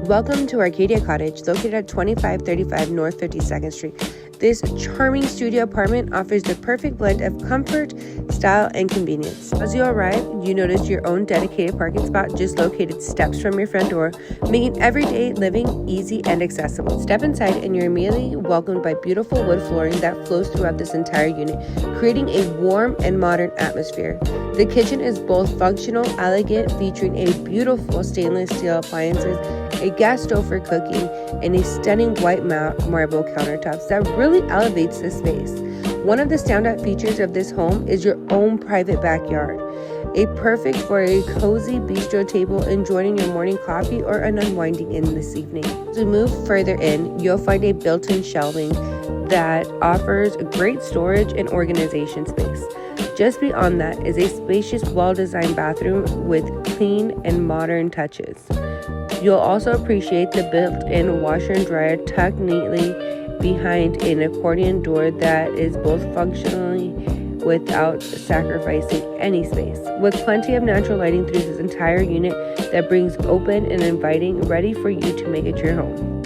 Welcome to Arcadia Cottage, located at 2535 North 52nd Street. This charming studio apartment offers the perfect blend of comfort, style, and convenience. As you arrive, you notice your own dedicated parking spot just located steps from your front door, making everyday living easy and accessible. Step inside and you're immediately welcomed by beautiful wood flooring that flows throughout this entire unit, creating a warm and modern atmosphere. The kitchen is both functional, elegant, featuring a beautiful stainless steel appliances, a gas stove for cooking, and a stunning white marble countertops that really elevates the space. One of the standout features of this home is your own private backyard, perfect for a cozy bistro table enjoying your morning coffee or an unwinding in this evening. As we move further in, you'll find a built-in shelving that offers great storage and organization space. Just beyond that is a spacious, well-designed bathroom with clean and modern touches. You'll also appreciate the built-in washer and dryer tucked neatly behind an accordion door that is both functionally without sacrificing any space. With plenty of natural lighting through this entire unit that brings open and inviting, ready for you to make it your home.